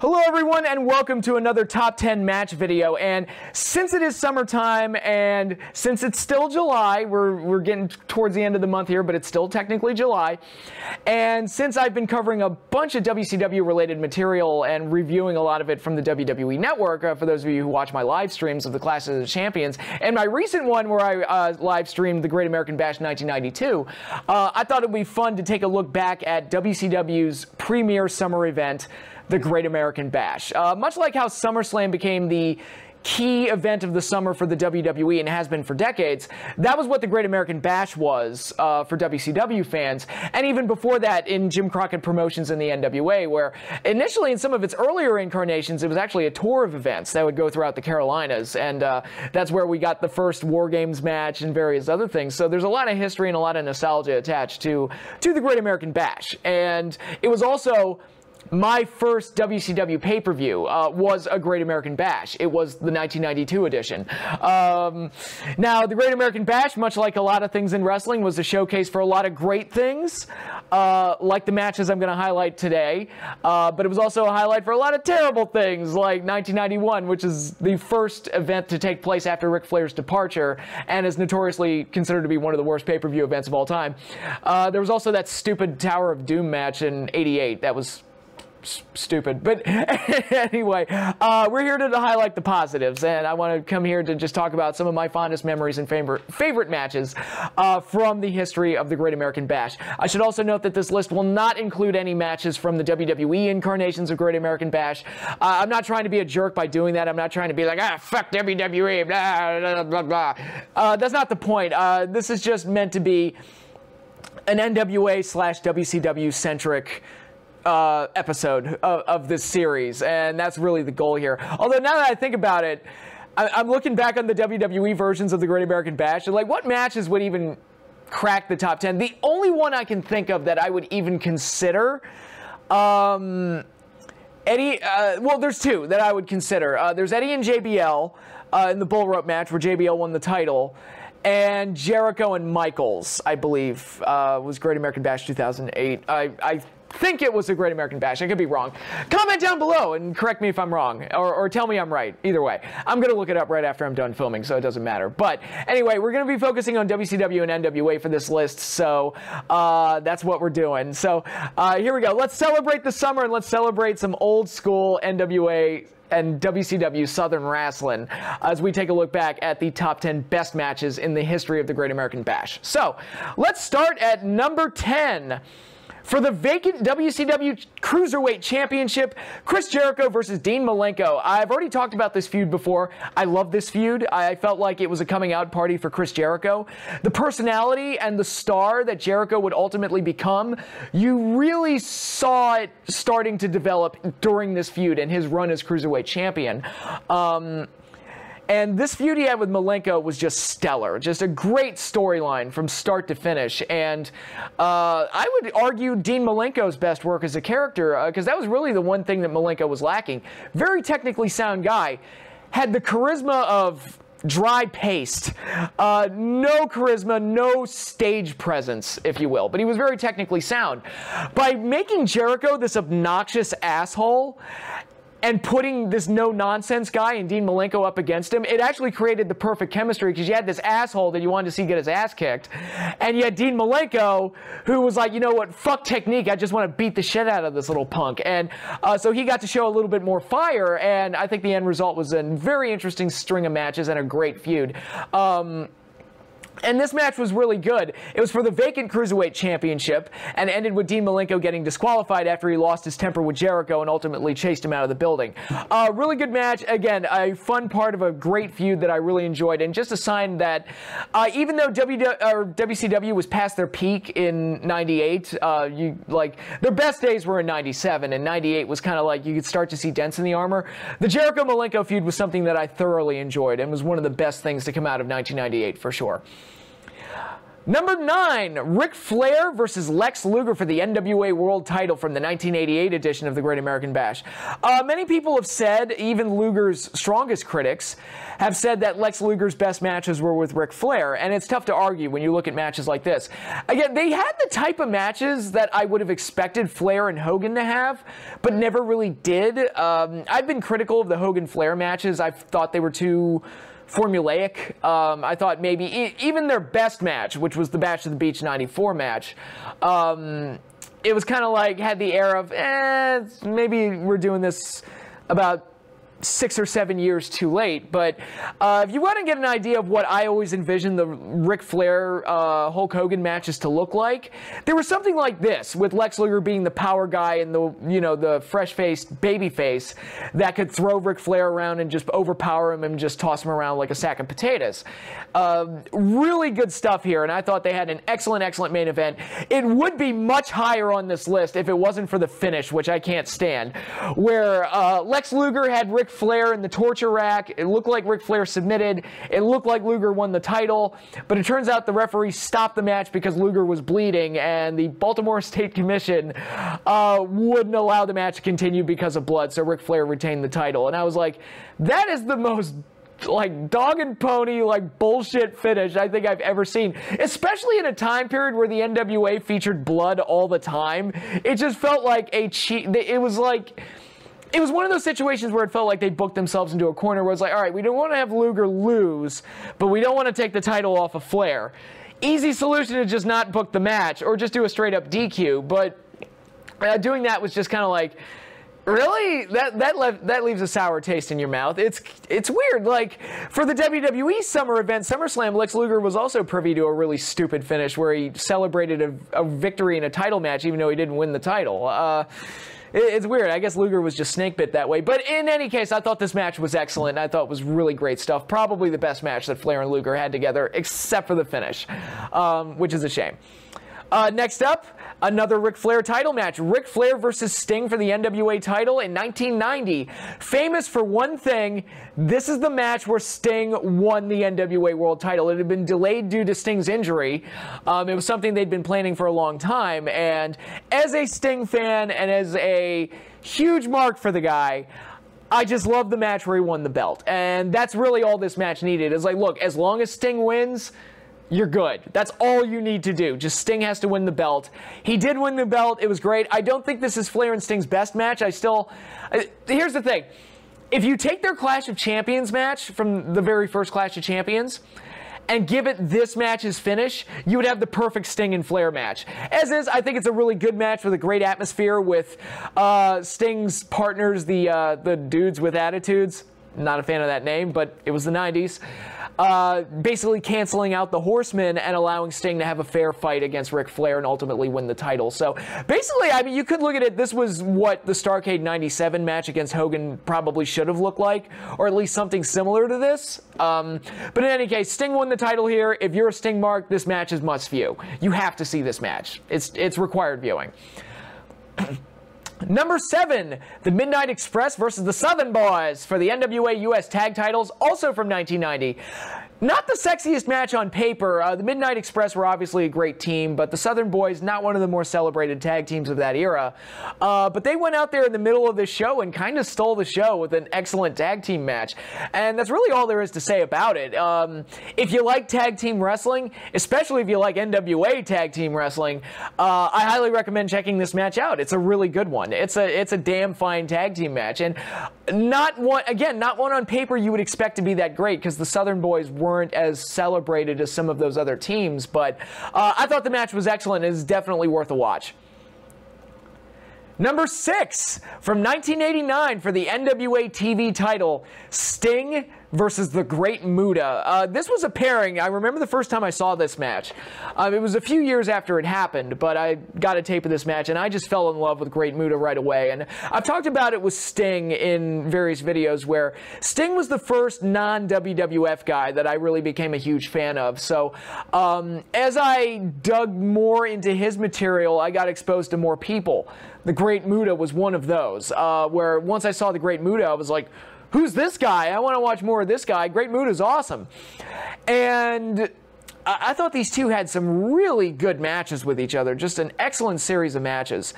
Hello everyone and welcome to another top 10 match video. And since it is summertime and since it's still July, we're getting towards the end of the month here, but it's still technically July. And since I've been covering a bunch of WCW related material and reviewing a lot of it from the WWE Network, for those of you who watch my live streams of the Clash of the Champions, and my recent one where I live streamed the Great American Bash 1992, I thought it would be fun to take a look back at WCW's premier summer event, the Great American Bash. Much like how SummerSlam became the key event of the summer for the WWE and has been for decades, that was what the Great American Bash was for WCW fans. And even before that in Jim Crockett Promotions in the NWA, where initially in some of its earlier incarnations, it was actually a tour of events that would go throughout the Carolinas. And that's where we got the first War Games match and various other things. So there's a lot of history and a lot of nostalgia attached to the Great American Bash. And it was also my first WCW pay-per-view was a Great American Bash. It was the 1992 edition. Now, the Great American Bash, much like a lot of things in wrestling, was a showcase for a lot of great things, like the matches I'm going to highlight today. But it was also a highlight for a lot of terrible things, like 1991, which is the first event to take place after Ric Flair's departure, and is notoriously considered to be one of the worst pay-per-view events of all time. There was also that stupid Tower of Doom match in '88. That was stupid, but anyway, we're here to highlight the positives, and I want to come here to just talk about some of my fondest memories and favorite matches from the history of the Great American Bash. I should also note that this list will not include any matches from the WWE incarnations of Great American Bash. I'm not trying to be a jerk by doing that. I'm not trying to be like, fuck WWE, blah, blah, blah, blah. That's not the point. This is just meant to be an NWA/WCW centric episode of this series, and that's really the goal here. Although now that I think about it, I'm looking back on the WWE versions of the Great American Bash, and like, what matches would even crack the top 10? The only one I can think of that I would even consider, well, there's two that I would consider. There's Eddie and JBL in the bull rope match where JBL won the title, and Jericho and Michaels, I believe, was Great American Bash 2008. I think it was a Great American Bash. I could be wrong. Comment down below and correct me if I'm wrong, or tell me I'm right. Either way, I'm going to look it up right after I'm done filming, so it doesn't matter. But anyway, we're going to be focusing on WCW and NWA for this list, so that's what we're doing. So here we go. Let's celebrate the summer, and let's celebrate some old school NWA and WCW Southern Wrestling as we take a look back at the top 10 best matches in the history of the Great American Bash. So let's start at number 10. For the vacant WCW Cruiserweight Championship, Chris Jericho versus Dean Malenko. I've already talked about this feud before. I love this feud. I felt like it was a coming out party for Chris Jericho. The personality and the star that Jericho would ultimately become, you really saw it starting to develop during this feud and his run as Cruiserweight Champion. And this feud he had with Malenko was just stellar. Just a great storyline from start to finish. And I would argue Dean Malenko's best work as a character, because that was really the one thing that Malenko was lacking. Very technically sound guy. Had the charisma of dry paste. No charisma, no stage presence, if you will. But he was very technically sound. By making Jericho this obnoxious asshole and putting this no-nonsense guy and Dean Malenko up against him, it actually created the perfect chemistry, because you had this asshole that you wanted to see get his ass kicked, and you had Dean Malenko, who was like, you know what, fuck technique, I just want to beat the shit out of this little punk. And so he got to show a little bit more fire, and I think the end result was a very interesting string of matches and a great feud. And this match was really good. It was for the vacant Cruiserweight Championship and ended with Dean Malenko getting disqualified after he lost his temper with Jericho and ultimately chased him out of the building. Really good match. Again, a fun part of a great feud that I really enjoyed, and just a sign that even though WCW was past their peak in '98, their best days were in '97, and '98 was kind of like you could start to see dents in the armor. The Jericho-Malenko feud was something that I thoroughly enjoyed and was one of the best things to come out of 1998 for sure. Number 9, Ric Flair versus Lex Luger for the NWA World title from the 1988 edition of the Great American Bash. Many people have said, even Luger's strongest critics, have said that Lex Luger's best matches were with Ric Flair, and it's tough to argue when you look at matches like this. Again, they had the type of matches that I would have expected Flair and Hogan to have, but never really did. I've been critical of the Hogan-Flair matches. I thought they were too formulaic. I thought maybe even their best match, which was the Bash of the Beach 94 match, it was kind of like, had the air of, maybe we're doing this about 6 or 7 years too late. But if you want to get an idea of what I always envisioned the Ric Flair Hulk Hogan matches to look like, there was something like this, with Lex Luger being the power guy and the fresh-faced baby face that could throw Ric Flair around and just overpower him and just toss him around like a sack of potatoes. Really good stuff here, and I thought they had an excellent main event. It would be much higher on this list if it wasn't for the finish, which I can't stand, where Lex Luger had Ric Flair in the torture rack. It looked like Ric Flair submitted. It looked like Luger won the title, but it turns out the referee stopped the match because Luger was bleeding, and the Baltimore State Commission wouldn't allow the match to continue because of blood, so Ric Flair retained the title. And I was like, that is the most like dog and pony, like bullshit finish I think I've ever seen, especially in a time period where the NWA featured blood all the time. It just felt like a cheat. It was one of those situations where it felt like they booked themselves into a corner where it's like, all right, we don't want to have Luger lose, but we don't want to take the title off of Flair. Easy solution to just not book the match or just do a straight up DQ, but doing that was just kind of like, really? That leaves a sour taste in your mouth. It's weird. Like, for the WWE summer event, SummerSlam, Lex Luger was also privy to a really stupid finish where he celebrated a victory in a title match even though he didn't win the title. It's weird. I guess Luger was just snake bit that way. But in any case, I thought this match was excellent. I thought it was really great stuff. Probably the best match that Flair and Luger had together, except for the finish, which is a shame. Next up, another Ric Flair title match. Ric Flair versus Sting for the NWA title in 1990. Famous for one thing, this is the match where Sting won the NWA World title. It had been delayed due to Sting's injury. It was something they'd been planning for a long time. And as a Sting fan and as a huge mark for the guy, I just love the match where he won the belt. And that's really all this match needed. It's like, look, as long as Sting wins, you're good. That's all you need to do. Just Sting has to win the belt. He did win the belt. It was great. I don't think this is Flair and Sting's best match. Here's the thing. If you take their Clash of Champions match from the very first Clash of Champions and give it this match's finish, you would have the perfect Sting and Flair match. As is, I think it's a really good match with a great atmosphere with Sting's partners, the dudes with attitudes. Not a fan of that name, but it was the 90s. Basically canceling out the Horsemen and allowing Sting to have a fair fight against Ric Flair and ultimately win the title. So basically, I mean, you could look at it, this was what the Starrcade 97 match against Hogan probably should have looked like, or at least something similar to this. But in any case, Sting won the title here. If you're a Sting mark, this match is must view. You have to see this match. It's required viewing. Number 7, the Midnight Express versus the Southern Boys for the NWA US Tag Titles, also from 1990. Not the sexiest match on paper. The Midnight Express were obviously a great team, but the Southern Boys, not one of the more celebrated tag teams of that era. But they went out there in the middle of this show and kind of stole the show with an excellent tag team match. And that's really all there is to say about it. If you like tag team wrestling, especially if you like NWA tag team wrestling, I highly recommend checking this match out. It's a really good one. It's a damn fine tag team match. And not one on paper you would expect to be that great, because the Southern Boys weren't as celebrated as some of those other teams, but I thought the match was excellent. It is definitely worth a watch. Number 6, from 1989 for the NWA TV title, Sting versus the Great Muta. This was a pairing. I remember the first time I saw this match. It was a few years after it happened, but I got a tape of this match, and I just fell in love with Great Muta right away. And I've talked about it with Sting in various videos, where Sting was the first non-WWF guy that I really became a huge fan of. So as I dug more into his material, I got exposed to more people. The Great Muta was one of those, where once I saw the Great Muta, I was like, who's this guy? I want to watch more of this guy. Great Muta's awesome. And I thought these two had some really good matches with each other. Just an excellent series of matches.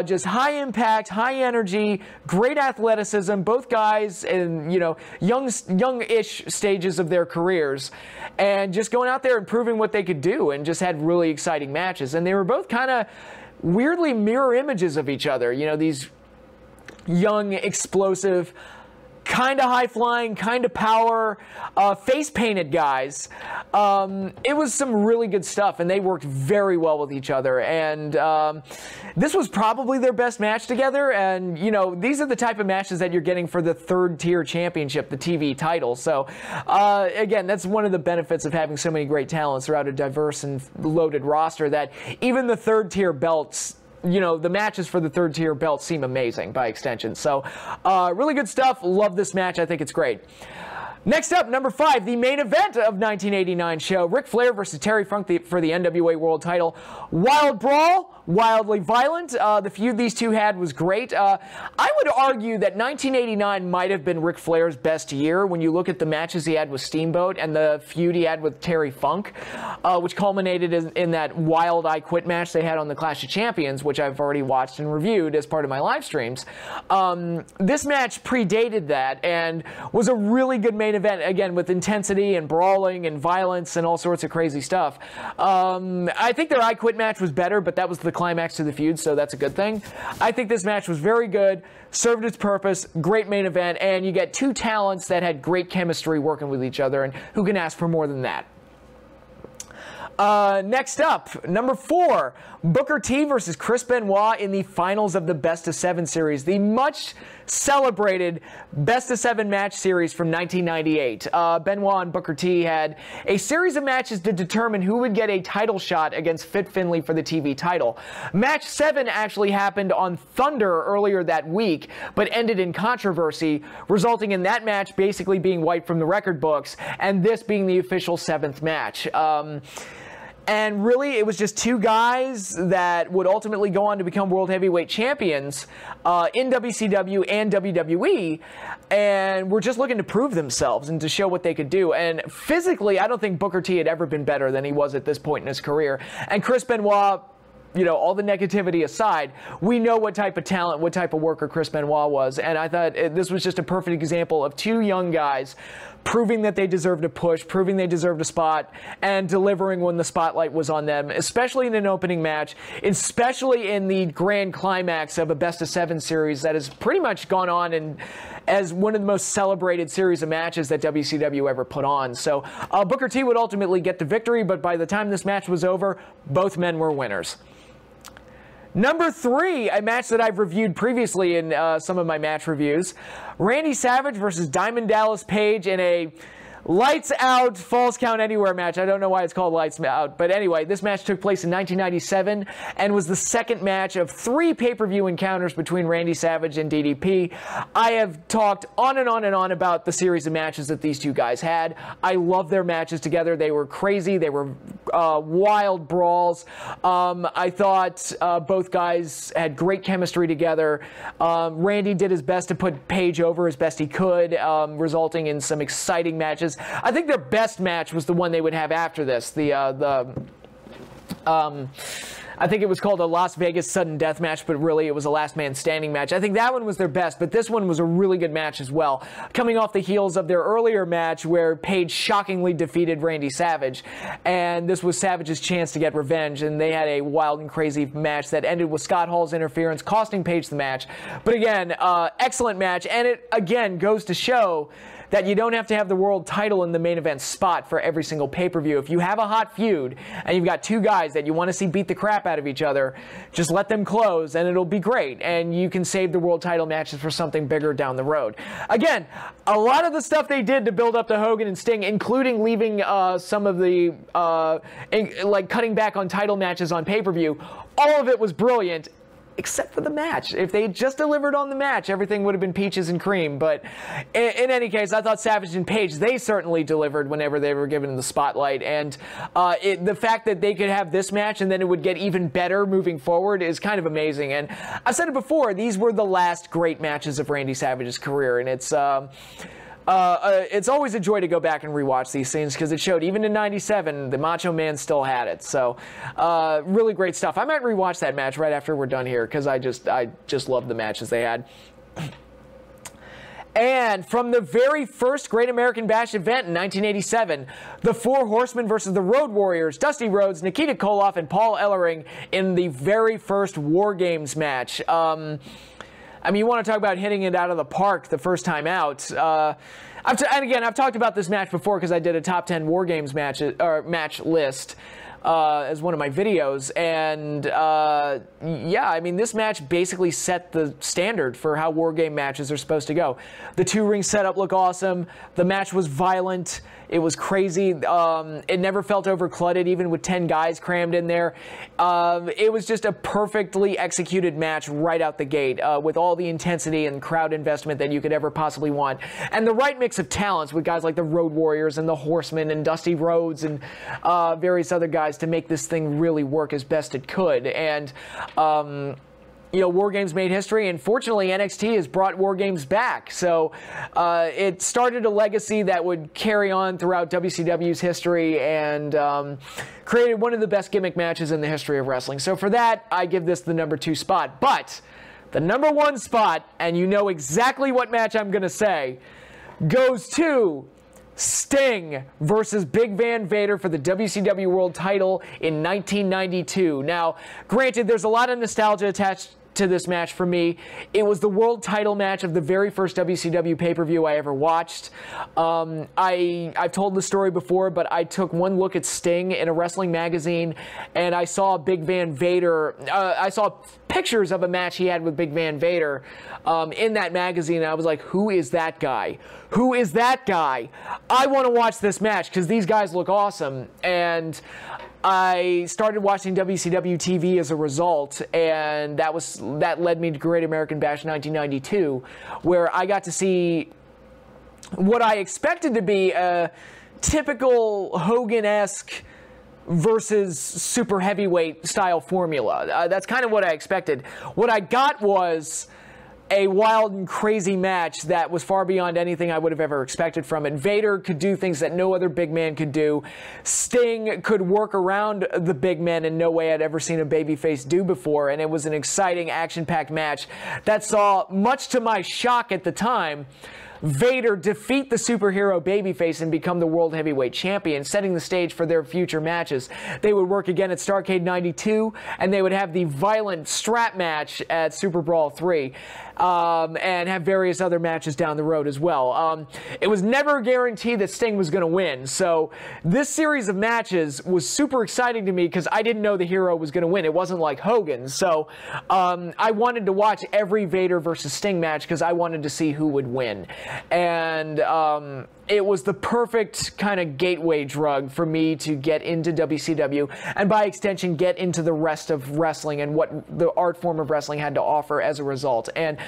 Just high impact, high energy, great athleticism. Both guys in, you know, young-ish stages of their careers, and just going out there and proving what they could do, and just had really exciting matches. And they were both kind of weirdly mirror images of each other. You know, these young, explosive, kind of high-flying, kind of power, face-painted guys. It was some really good stuff, and they worked very well with each other. And this was probably their best match together. And, you know, these are the type of matches that you're getting for the third-tier championship, the TV title. So, again, that's one of the benefits of having so many great talents throughout a diverse and loaded roster, that even the third-tier belts, you know, the matches for the third-tier belt seem amazing by extension. So, really good stuff. Love this match. I think it's great. Next up, number 5, the main event of 1989 show, Ric Flair versus Terry Funk for the NWA World Title. Wild brawl, wildly violent. The feud these two had was great. I would argue that 1989 might have been Ric Flair's best year when you look at the matches he had with Steamboat and the feud he had with Terry Funk, which culminated in that wild I Quit match they had on the Clash of Champions, which I've already watched and reviewed as part of my live streams. This match predated that and was a really good main event, again, with intensity and brawling and violence and all sorts of crazy stuff. I think their I Quit match was better, but that was the climax to the feud, so that's a good thing. I think this match was very good, served its purpose, great main event, and you get two talents that had great chemistry working with each other, and who can ask for more than that? Next up, number 4, Booker T versus Chris Benoit in the finals of the Best of 7 series, the much celebrated Best of 7 match series from 1998. Benoit and Booker T had a series of matches to determine who would get a title shot against Fit Finlay for the TV title. Match 7 actually happened on Thunder earlier that week, but ended in controversy, resulting in that match basically being wiped from the record books, and this being the official 7th match. And really, it was just two guys that would ultimately go on to become World Heavyweight Champions in WCW and WWE, and were just looking to prove themselves and to show what they could do. And physically, I don't think Booker T had ever been better than he was at this point in his career. And Chris Benoit, you know, all the negativity aside, we know what type of talent, what type of worker Chris Benoit was. And I thought this was just a perfect example of two young guys proving that they deserved a push, proving they deserved a spot, and delivering when the spotlight was on them, especially in an opening match, especially in the grand climax of a Best of 7 series that has pretty much gone on and as one of the most celebrated series of matches that WCW ever put on. So Booker T would ultimately get the victory, but by the time this match was over, both men were winners. Number 3, a match that I've reviewed previously in some of my match reviews. Randy Savage versus Diamond Dallas Page in a Lights Out Falls Count Anywhere match. I don't know why it's called Lights Out, but anyway, this match took place in 1997 and was the second match of 3 pay-per-view encounters between Randy Savage and DDP. I have talked on and on and on about the series of matches that these two guys had. I love their matches together. They were crazy. They were wild brawls. I thought both guys had great chemistry together. Randy did his best to put Page over as best he could, resulting in some exciting matches. I think their best match was the one they would have after this. I think it was called a Las Vegas Sudden Death match, but really it was a Last Man Standing match. I think that one was their best, but this one was a really good match as well. Coming off the heels of their earlier match where Page shockingly defeated Randy Savage, and this was Savage's chance to get revenge, and they had a wild and crazy match that ended with Scott Hall's interference, costing Page the match. But again, excellent match, and it again goes to show that you don't have to have the world title in the main event spot for every single pay-per-view. If you have a hot feud and you've got two guys that you want to see beat the crap out of each other, just let them close and it'll be great. And you can save the world title matches for something bigger down the road. Again, a lot of the stuff they did to build up to Hogan and Sting, including leaving some of the, like cutting back on title matches on pay-per-view, all of it was brilliant. Except for the match. If they just delivered on the match, everything would have been peaches and cream. But in any case, I thought Savage and Page, they certainly delivered whenever they were given the spotlight. And the fact that they could have this match and then it would get even better moving forward is kind of amazing. And I've said it before, these were the last great matches of Randy Savage's career. And it's it's always a joy to go back and rewatch these things because it showed even in '97 the Macho Man still had it. So really great stuff. I might rewatch that match right after we're done here because I just love the matches they had. And from the very first Great American Bash event in 1987, the Four Horsemen versus the Road Warriors, Dusty Rhodes, Nikita Koloff, and Paul Ellering in the very first War Games match. I mean, you want to talk about hitting it out of the park the first time out. And again, I've talked about this match before because I did a top 10 War Games match list. As one of my videos, and yeah, I mean, this match basically set the standard for how War Game matches are supposed to go. The two-ring setup looked awesome. The match was violent. It was crazy. It never felt overclouded, even with 10 guys crammed in there. It was just a perfectly executed match right out the gate, with all the intensity and crowd investment that you could ever possibly want. And the right mix of talents with guys like the Road Warriors and the Horsemen and Dusty Rhodes and various other guys to make this thing really work as best it could. And you know, War Games made history, and fortunately NXT has brought War Games back. So it started a legacy that would carry on throughout WCW's history and created one of the best gimmick matches in the history of wrestling. So for that, I give this the #2 spot. But the #1 spot, and you know exactly what match I'm going to say, goes to Sting versus Big Van Vader for the WCW World title in 1992. Now, granted, there's a lot of nostalgia attached to this match for me. It was the world title match of the very first WCW pay-per-view I ever watched. I've told the story before, but I took one look at Sting in a wrestling magazine, and I saw Big Van Vader. I saw pictures of a match he had with Big Van Vader in that magazine, and I was like, who is that guy? Who is that guy? I want to watch this match because these guys look awesome. And I started watching WCW TV as a result, and that led me to Great American Bash 1992, where I got to see what I expected to be a typical Hogan-esque versus super heavyweight style formula. That's kind of what I expected. What I got was a wild and crazy match that was far beyond anything I would have ever expected from it. Vader could do things that no other big man could do. Sting could work around the big men in no way I'd ever seen a babyface do before, and it was an exciting, action-packed match that saw, much to my shock at the time, Vader defeat the superhero babyface and become the World Heavyweight Champion, setting the stage for their future matches. They would work again at Starrcade 92, and they would have the violent strap match at Super Brawl 3, and have various other matches down the road as well. It was never guaranteed that Sting was going to win, so this series of matches was super exciting to me because I didn't know the hero was going to win. It wasn't like Hogan, so I wanted to watch every Vader versus Sting match because I wanted to see who would win. And it was the perfect kind of gateway drug for me to get into WCW and by extension get into the rest of wrestling and what the art form of wrestling had to offer as a result. And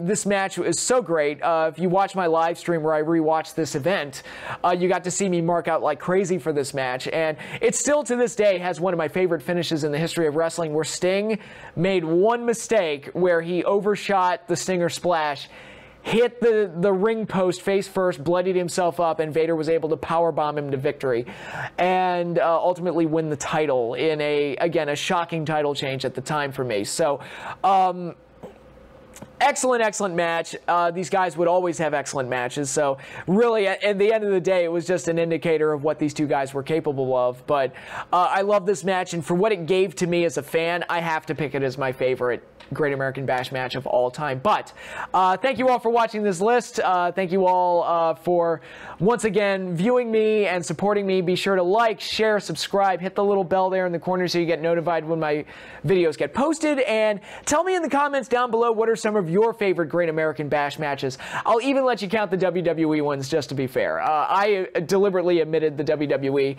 this match is so great. If you watch my live stream where I rewatched this event, you got to see me mark out like crazy for this match. And it still to this day has one of my favorite finishes in the history of wrestling, where Sting made one mistake where he overshot the Stinger Splash, hit the ring post face first, bloodied himself up, and Vader was able to powerbomb him to victory and ultimately win the title in a shocking title change at the time for me. So excellent match. These guys would always have excellent matches. So really, at the end of the day, it was just an indicator of what these two guys were capable of. But I love this match, and for what it gave to me as a fan, I have to pick it as my favorite Great American Bash match of all time. But thank you all for watching this list. Thank you all for once again viewing me and supporting me. Be sure to like, share, subscribe, hit the little bell there in the corner so you get notified when my videos get posted, and tell me in the comments down below what are some of your favorite Great American Bash matches. I'll even let you count the WWE ones just to be fair. I deliberately omitted the WWE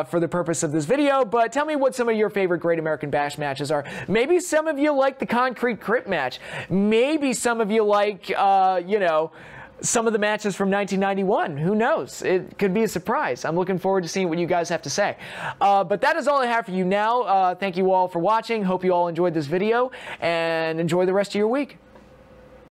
for the purpose of this video, but tell me what some of your favorite Great American Bash matches are. Maybe some of you like the Concrete Crypt match. Maybe some of you like, you know, some of the matches from 1991. Who knows? It could be a surprise. I'm looking forward to seeing what you guys have to say. But that is all I have for you now. Thank you all for watching. Hope you all enjoyed this video, and enjoy the rest of your week.